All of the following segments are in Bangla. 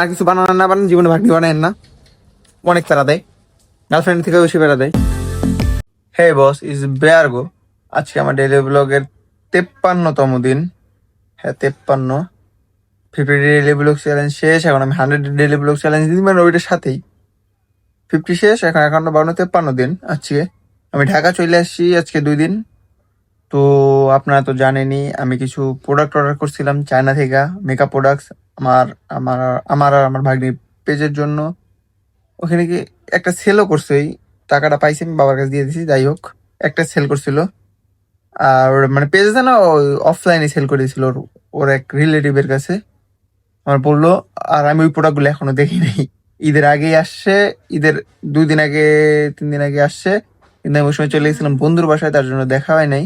আর কিছু বানানো না বানান জীবনে ভাগ্নি বানায় না, অনেক তারা দেয়, গার্লফ্রেন্ড থেকে বেশি বেড়া দেয়। হে বস ইজ বেয়ারগো। আজকে আমার ডেইলি ব্লগের 53তম দিন। হ্যাঁ 53। 50 ডেইলি ব্লগ চ্যালেঞ্জ শেষ, এখন আমি 100 ডেইলি ব্লগ চ্যালেঞ্জ দিই, মানে ওইটার সাথেই 50 শেষ, এখন 53 দিন। আজকে আমি ঢাকা চলে আসছি আজকে 2 দিন। তো আপনারা তো জানেনই আমি কিছু প্রোডাক্ট অর্ডার করছিলাম চায়না থেকে, মেকআপ প্রোডাক্টস, আমার আমার আমার আর আমার ভাগ্নির পেজের জন্য। ওখানে কি একটা সেলও করছে, ওই টাকাটা পাইছি আমি বাবার কাছে দিয়ে দিছি। যাই হোক, একটা সেল করছিল, আর মানে পেজে না অফলাইনে সেল করে দিয়েছিল ওর ওর এক রিলেটিভের কাছে। আমার বললো, আর আমি ওই প্রোডাক্টগুলো এখনো দেখি নাই। ঈদের আগেই আসছে, ঈদের 2 দিন আগে 3 দিন আগে আসছে, কিন্তু আমি ওই সময় চলে গেছিলাম বন্ধুর বাসায়, তার জন্য দেখা হয় নাই।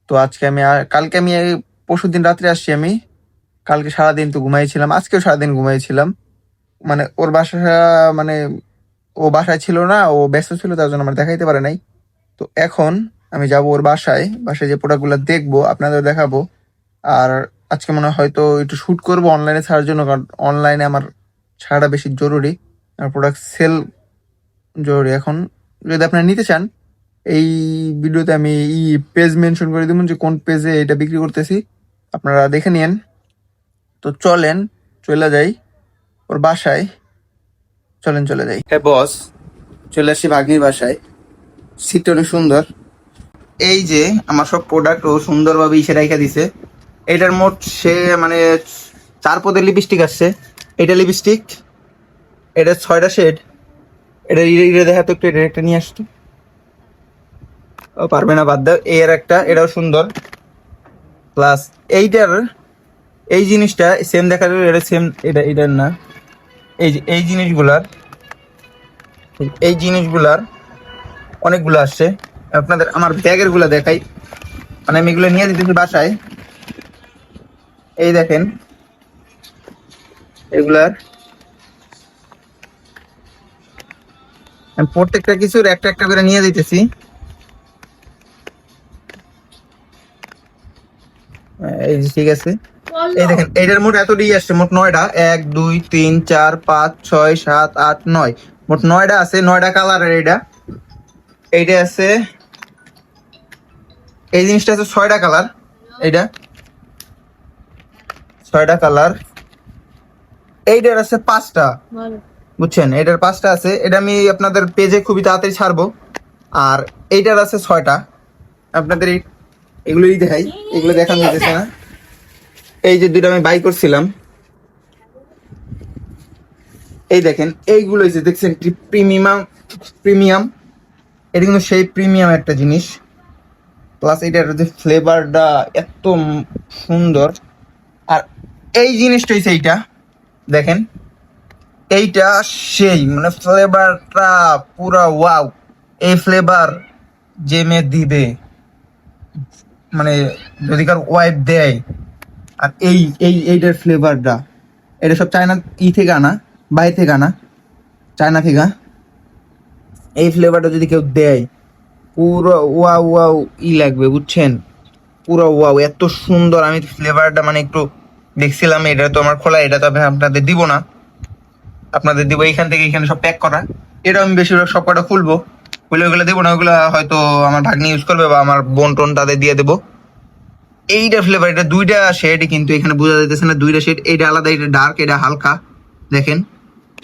তো আজকে আমি কালকে আমি পরশু দিন রাত্রে আসছি আমি। কালকে সারাদিন তো ঘুমাইছিলাম, আজকেও সারাদিন ঘুমাইছিলাম। মানে ওর বাসা, মানে ও বাসায় ছিল না, ও ব্যস্ত ছিল, তার জন্য আমার দেখাইতে পারে নাই। তো এখন আমি যাব ওর বাসায়, বাসায় যে প্রোডাক্টগুলো দেখবো আপনাদের দেখাবো। আর আজকে মনে হয় হয়তো একটু শুট করবো অনলাইনে ছাড়ার জন্য, কারণ অনলাইনে আমার ছাড়াটা বেশি জরুরি, আর প্রোডাক্ট সেল জরুরি। এখন যদি আপনারা নিতে চান, এই ভিডিওতে আমি পেজ মেনশন করে দেবো যে কোন পেজে এটা বিক্রি করতেছি, আপনারা দেখে নিন। তো চলেন চলে যাই ওর বাসায়, চলেন চলে যাই। হ্যাঁ বস, চলে আসি ভাগ্নির বাসায়। সিটটা অনেক সুন্দর। এই যে আমার সব প্রোডাক্ট ও সুন্দরভাবে ইসে রাইখা দিছে। এটার মোট সে মানে 4 পদের লিপস্টিক আসছে। এটা লিপস্টিক, এটা 6টা শেড। এটা এটা দেখা তো একটু, এটা একটা নিয়ে আসতো। ও পারবে না, বাদ দাও। এর একটা, এটাও সুন্দর। প্লাস এইটার এই জিনিসটা সেম দেখা যাবে, এটা সেম, এটা এটার না। এই যে এই জিনিসগুলার অনেকগুলো আসছে। আপনাদের আমার ব্যাগের গুলা দেখাই, মানে আমি এগুলো নিয়ে যেতেছি বাসায়। এই দেখেন এগুলার, আমি প্রত্যেকটা কিছুর একটা একটা করে নিয়ে দিতেছি। এই যে ঠিক আছে। এই দেখেন এইটার মোট এতটাই আসছে, মোট 9টা। 1 2 3 4 5 6 7 8 9, মোট 9টা আছে। 9টা কালারের। এইটা আছে, এই জিনিসটা আছে 6টা কালার। এইটা 6টা কালার। এইটার আছে 5টা, বুঝছেন? এটার 5টা আছে। এটা আমি আপনাদের পেজে খুবই তাড়াতাড়ি ছাড়বো। আর এইটার আছে 6টা। আপনাদের এগুলোই দেখাই, এগুলো দেখানো যেতেছে না। এই যে 2টা আমি বাই করছিলাম, এই দেখেন এইগুলো যে দেখছেন প্রিমিয়াম। এটা কিন্তু সেই প্রিমিয়াম একটা জিনিস। প্লাস এটার যে ফ্লেভারটা এত সুন্দর। আর এই জিনিসটা হচ্ছে এইটা দেখেন, এইটা সেই মানে ফ্লেভারটা পুরা ওয়াও। এই ফ্লেভার যে মেয়ে দিবে, মানে যদি কার ওয়াইফ দেয়, আর এইটার ফ্লেভারটা, এটা সব চায়না থেকে আনা, বাইরে থেকে আনা, চায়না থেকে। এই ফ্লেভারটা যদি কেউ দেয়, পুরো ওয়াও ওয়াও লাগবে, বুঝছেন? পুরো ওয়াও, এত সুন্দর। আমি ফ্লেভারটা মানে একটু দেখছিলাম, এটা তো আমার খোলা, এটা তো আমি আপনাদের দিব না, আপনাদের দিব এইখান থেকে, এখানে সব প্যাক করা। এটা আমি বেশিরভাগ সব কটা খুলবো, খুলে ওগুলো দেবো না, ওগুলো হয়তো আমার ভাগ্নি ইউজ করবে বা আমার বোন টোন তাদের দিয়ে দেবো। এইটা ফ্লেভার, এটা 2টা শেড, কিন্তু এখানে বোঝা যাইতেছে না 2টা শেড। এইটা আলাদা, এটা ডার্ক, এটা হালকা। দেখেন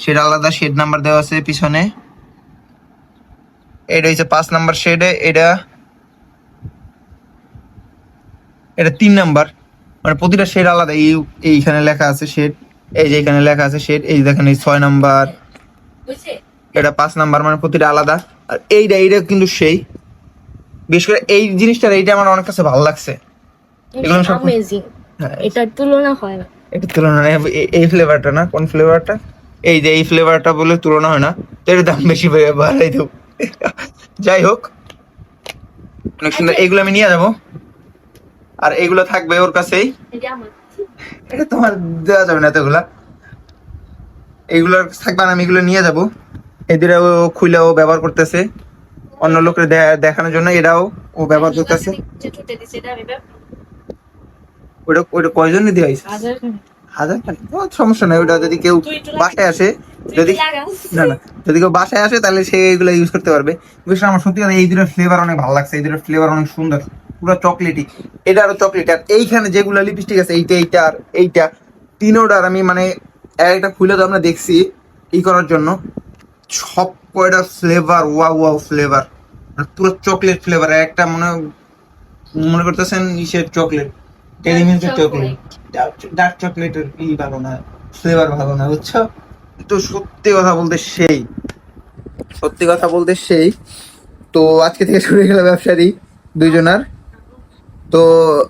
সেটা আলাদা, শেড নাম্বার দেওয়া আছে পিছনে। এটা হচ্ছে 5 নাম্বার শেডে, এটা এটা 3 নাম্বার। মানে প্রতিটা শেড আলাদা। এইখানে লেখা আছে শেড, এই যে এখানে লেখা আছে শেড। এই দেখেন এই 6 নাম্বার, এটা 5 নাম্বার, মানে প্রতিটা আলাদা। আর এইটা কিন্তু সেই, বিশেষ করে এই জিনিসটা, এইটা আমার অনেক কাছে ভালো লাগছে। এগুলো সব অ্যামেজিং, এটার তুলনা হয় না। এটা তুলনা হয় এই ফ্লেভারটা না, কোন ফ্লেভারটা? এই যে এই ফ্লেভারটা বলে তুলনা হয় না, তো এর দাম বেশি বাড়াই দেব। যাই হোক, অনেক সুন্দর। এইগুলো আমি নিয়ে যাবো, আর এইগুলো থাকবে ওর কাছেই। এটা তোমার দেওয়া যাবে না এতগুলা, এইগুলো থাকবে, আমি এগুলো নিয়ে যাবো। এদিকে ও খুলে ও ব্যবহার করতেছে অন্য লোকের দেখানোর জন্য, এটাও ও ব্যবহার করতেছে। ওটা ওটা কয়জনে দিয়ে আইছে? হাজার খানেক ও সমস্যা নাই, ওটা যদি কেউ বাসায় আসে, যদি না না যদি কেউ বাসায় আসে তাহলে সে এগুলো ইউজ করতে পারবে। বিষয়টা আমার সত্যি কথা এই দুটোর ফ্লেভার অনেক ভালো লাগছে, এই দুটোর ফ্লেভার অনেক সুন্দর, পুরো চকলেটি। এটা আরো চকলেট, আর এইখানে যেগুলো লিপস্টিক আছে এইটা এইটা আর এইটা তিনোটার আমি মানে একটা খুলে তো আমরা দেখছি ই করার জন্য, সব কয়টা ফ্লেভার ওয়াও ওয়াও ফ্লেভার, পুরো চকলেট ফ্লেভার। একটা মনে করতেছেন ইসের চকলেট, ডেইরি মিল্কের চকলেট, ডার্ক চকলেটের ই ভালো না, ফ্লেভার ভালো না, বুঝছো? তো সত্যি কথা বলতে সেই, সত্যি কথা বলতে সেই। তো আজকে থেকে শুরু হয়ে গেল ব্যবসায়ী দুইজনার। তো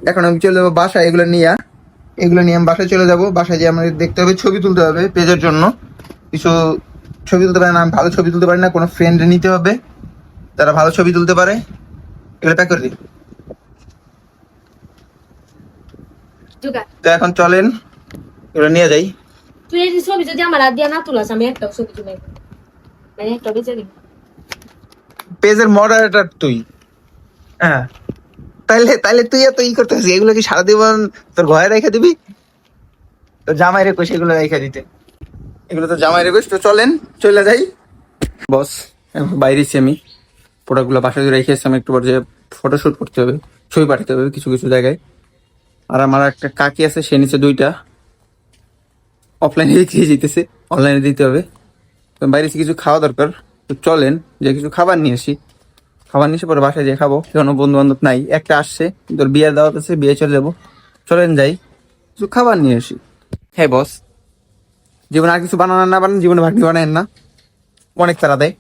এখন আমি চলে যাবো বাসায়, এগুলো নিয়ে আমি বাসায় চলে যাবো। বাসায় যে আমাদের দেখতে হবে, ছবি তুলতে হবে পেজের জন্য, কিছু ছবি তুলতে পারে না, আমি ভালো ছবি তুলতে পারি না, কোনো ফ্রেন্ড নিতে হবে তারা ভালো ছবি তুলতে পারে। এগুলো প্যাক করে দিই। জোগা, তো এখন চলেন এগুলো নিয়ে যাই। তুই এই ছবি যদি আমার হাত দিয়া না তুলাস আমি একটা ছবি তুলে মানে একটা বেঁচে দিই। পেজের মডারেটর তুই, হ্যাঁ তাইলে তাইলে তুই এত ই করতেছিস, এগুলো কি সারা জীবন তোর ঘরে রেখে দিবি? তো জামাই রেখে এগুলো রেখে দিতে, এগুলো তো জামাই রেখে। তো চলেন চলে যাই। বস বাইরেছি আমি, প্রোডাক্টগুলো বাসায় রেখে এসেছি, আমি একটু পর যে ফটোশুট করতে হবে, ছবি পাঠাতে হবে কিছু কিছু জায়গায়। আর আমার একটা কাকি আছে, সে নিচে দুইটা অফলাইনে বিক্রি যেতেছে, অনলাইনে দিতে হবে। তো বাইরে এসে কিছু খাওয়া দরকার, তো চলেন যে কিছু খাবার নিয়ে আসি। খাবার নিয়ে এসে পরে বাসায় যেয়ে খাবো, কোনো বন্ধু বান্ধব নাই, একটা আসছে তোর বিয়ের দাওয়াত আছে, বিয়ে চলে যাবো। চলেন যাই কিছু খাবার নিয়ে আসি। হ্যাঁ বস, জীবনে আর কিছু বানানো না বানান, জীবনে ভাগ্নি বানায়েন না, অনেক প্যারা দেয়,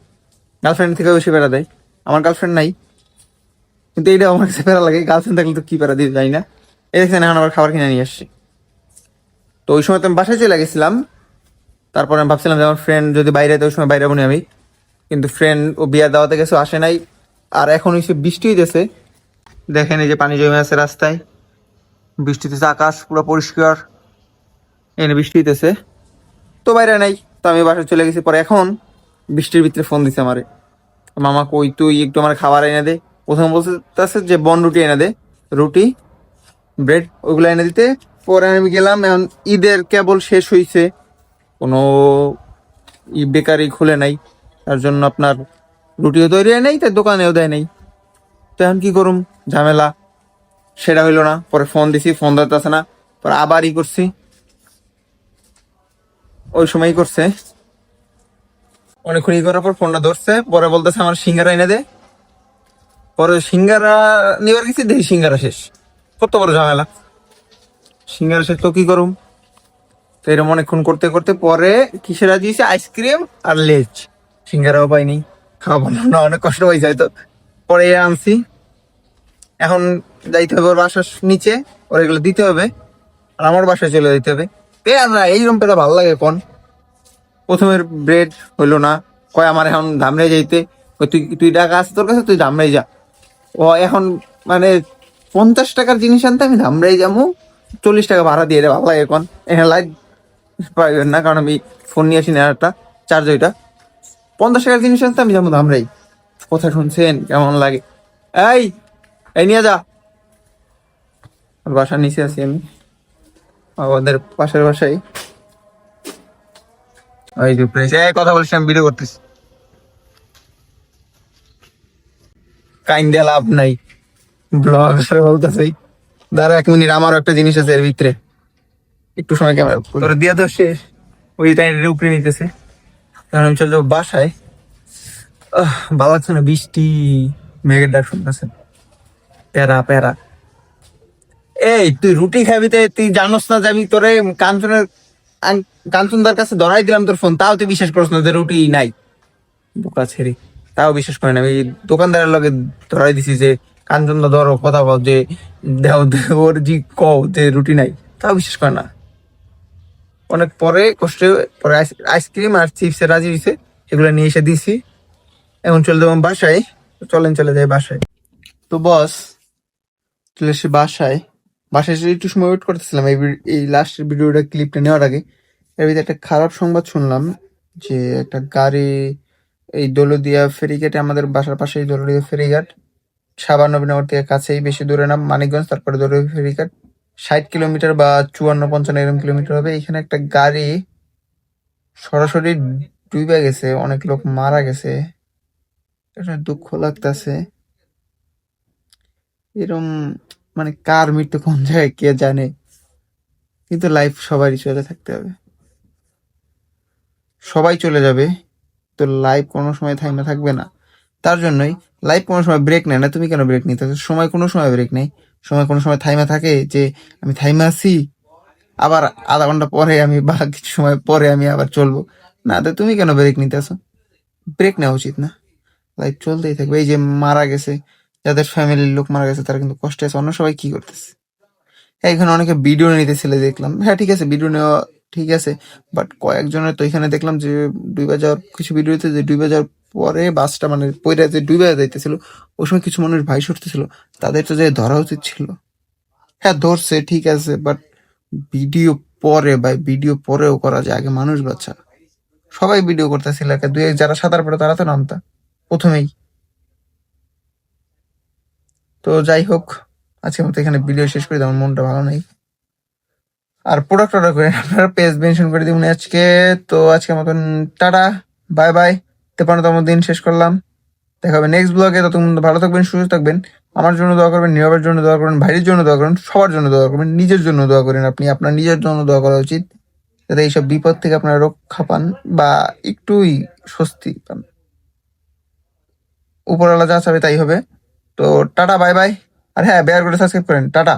গার্লফ্রেন্ড থেকে বেশি প্যারা দেয়। আমার গার্লফ্রেন্ড নাই, কিন্তু এইটা আমার কাছে প্যারা লাগে, গার্লফ্রেন্ড থাকলে তো কি প্যারা দিয়ে যাই না। এই দেখছেন এখন আবার খাবার কিনে নিয়ে আসছি। তো ওই সময় তো আমি বাসায় চলে গেছিলাম, তারপরে আমি ভাবছিলাম যে আমার ফ্রেন্ড যদি বাইরে তো ওই সময় বাইরে যাবো আমি, কিন্তু ফ্রেন্ড ও বিয়ার দাওয়াতে গেছে, আসে নাই। আর এখন হচ্ছে বৃষ্টি হইতেছে, দেখেন এই যে পানি জমে আছে রাস্তায়, বৃষ্টি হইতেছে, আকাশ পুরো পরিষ্কার, এনে বৃষ্টি হইতেছে, তো বাইরে নাই। তো আমি বাসায় চলে গেছি। পরে এখন বৃষ্টির ভিতরে ফোন দিছে আমারে, মামা কই তুই, একটু আমার খাবার এনে দে। প্রথম বলতেছে যে বন রুটি এনে দে, রুটি ব্রেড ওইগুলো এনে দিতে। পরে আমি গেলাম, এখন ঈদের কেবল শেষ হইছে, কোনো বেকারি খুলে নাই, তার জন্য আপনার রুটিও তৈরি হয় নাই, তার দোকানেও দেয় নাই। তো এখন কি করুম, ঝামেলা, সেটা হইলো না। পরে ফোন দিছি, ফোন ধরতেছে না, পরে আবার ই করছি, ওই সময়ই করছে, অনেকক্ষণ ই করার পর ফোনটা ধরছে, পরে বলতেছে আমার সিঙ্গারা এনে দে। পরে সিঙ্গারা নিবার গেছি, দেখি সিঙ্গারা শেষ, কত বড় ঝামেলা, সিঙ্গারা শেষ তো কি করুম। তো এরকম অনেকক্ষণ করতে করতে পরে কিসের দিয়েছে, আইসক্রিম আর লেজ, সিঙ্গারাও পাইনি, খাওয়া না, অনেক কষ্ট হয়ে যায়। তো পরে আনছি, এখন যাইতে হবে ওর বাসার নিচে, ওর এগুলো দিতে হবে, আর আমার বাসায় চলে যেতে হবে। পেয়ারা এইরকম পেয়ারা ভালো লাগে কোন, প্রথমের ব্রেড হইলো না, কয় আমার এখন ধামরাই যাইতে, কই তুই তুই টাকা আছে তোর কাছে, তুই ধামরাই যা। ও এখন মানে 50 টাকার জিনিস আনতে আমি ধামরাই যাবো, 40 টাকা ভাড়া দিয়ে দেয়, ভালো লাগে কোন। এখানে লাইট পাইবেন না, কারণ আমি ফোন নিয়ে আসি না, একটা চার্জ ওইটা। 50 টাকার জিনিস আনতে আমি যাবো ধামরাই, কথা শুনছেন কেমন লাগে? এই এই নিয়ে যা। আর বাসার নিচে আছি আমি, আমাদের পাশের বাসায়। ওই যে প্রেস, এই কথা বলছি, আমি ভিডিও করতেছি, কাইন দিয়ে লাভ নাই, ব্লগ বলতেছি। দাঁড়া 1 মিনিট, আমারও একটা জিনিস আছে এর ভিতরে, একটু সময় ক্যামেরা তোর দিয়া তো শেষ, ওই টাইমের উপরে নিতেছে। কারণ আমি চলে যাবো বাসায়। ভালো লাগছে না, বৃষ্টি, মেঘের ডাক শুনতেছে, প্যারা প্যারা। এই তুই রুটি খাবি, তুই জানোস না যে আমি তোরে কাঞ্চনের কাঞ্চনদার কাছে ধরাই দিলাম তোর ফোন, তাও তুই বিশ্বাস করছ না যে রুটি নাই, বোকা ছেড়ে, তাও বিশ্বাস করে না। আমি দোকানদারের লগে ধরাই দিছি যে কাঞ্চনদা ধরো কথা বল, যে দেও ওর জি কও যে রুটি নাই, তাও বিশ্বাস করে না। অনেক পরে কষ্টে পরে আইসক্রিম আর চিপসে রাজি হয়েছে, এগুলো নিয়ে এসে দিছি। এখন চলে যাবো বাসায়, চলেন চলে যাই বাসায়। তো বস চলে এসে বাসায়, বাসায় এসে একটু সময় ওয়েট করতেছিলাম এই লাস্টের ভিডিওটা ক্লিপটা নেওয়ার আগে। এর ভিতরে একটা খারাপ সংবাদ শুনলাম, যে একটা গাড়ি এই দৌলতদিয়া ফেরিঘাটে, আমাদের বাসার পাশেই দৌলতদিয়া ফেরিঘাট, সাবান নবীনগর থেকে কাছেই, বেশি দূরে না, মানিকগঞ্জ, তারপরে দৌলতদিয়া ফেরিঘাট, 60 কিলোমিটার বা 54-55 এরকম কিলোমিটার হবে। এখানে একটা গাড়ি সরাসরি ডুবে গেছে, অনেক লোক মারা গেছে, এটা দুঃখ লাগতেছে। এরম মানে কার মৃত্যু কোন জায়গায় কে জানে, কিন্তু লাইফ সবারই চলে থাকতে হবে, সবাই চলে যাবে, তো লাইফ কোনো সময় থাইমা থাকবে না। তার জন্যই লাইফ কোনো সময় ব্রেক নেয় না। তুমি কেন ব্রেক নিতে? সময় কোনো সময় ব্রেক নেই, সময় কোনো সময় থাইমা থাকে যে আমি থাইমা আছি, আবার আধা ঘন্টা পরে আমি বা কিছু সময় পরে আমি আবার চলবো না। তো তুমি কেন ব্রেক নিতেছো? ব্রেক নেওয়া উচিত না, লাইফ চলতেই থাকবে। এই যে মারা গেছে, যাদের ফ্যামিলির লোক মারা গেছে তারা কিন্তু কষ্টে আছে, অন্য সবাই কি করতেছে? হ্যাঁ, এখানে অনেকে ভিডিও নিতেছিল দেখলাম, হ্যাঁ ঠিক আছে ভিডিও নেওয়া ঠিক আছে, বাট কয়েকজনের তো এখানে দেখলাম যে ডুবে যাওয়ার কিছু ভিডিওতে, যে ডুবে যাওয়ার পরে বাসটা মানে পইরা যে ডুবে যাইতেছিল, ওই সময় কিছু মানুষ ভাই সরতেছিল, তাদের তো যে ধরা উচিত ছিল। হ্যাঁ ধরছে ঠিক আছে, বাট ভিডিও পরে বা ভিডিও পরেও করা যায়, আগে মানুষ বাচ্চা সবাই ভিডিও করতেছিল, একা দুই এক যারা সাঁতার পড়ে তারা তো নামতা প্রথমেই। তো যাই হোক, আজকের মতো এখানে ভিডিও শেষ করে দিই, আমার মনটা ভালো নেই। আর প্রোডাক্ট অর্ডার করেন, আপনারা পেজ মেনশন করে দিবেন আজকে। তো আজকের মতন টাটা, বাই বাই। 53তম দিন শেষ করলাম, দেখা হবে নেক্সট ব্লগে। ততক্ষণ পর্যন্ত ভালো থাকবেন, সুস্থ থাকবেন। আমার জন্য দোয়া করবেন, নীরবের জন্য দোয়া করবেন, ভাইয়ের জন্য দোয়া করবেন, সবার জন্য দোয়া করবেন, নিজের জন্য দোয়া করেন। আপনি আপনার নিজের জন্য দোয়া করা উচিত, যাতে এইসব বিপদ থেকে আপনারা রক্ষা পান বা একটুই স্বস্তি পান। উপরওয়ালা যা চাবে তাই হবে। তো টাটা, বাই বাই। আর হ্যাঁ, বেয়ার করে সাবস্ক্রাইব করেন। টাটা।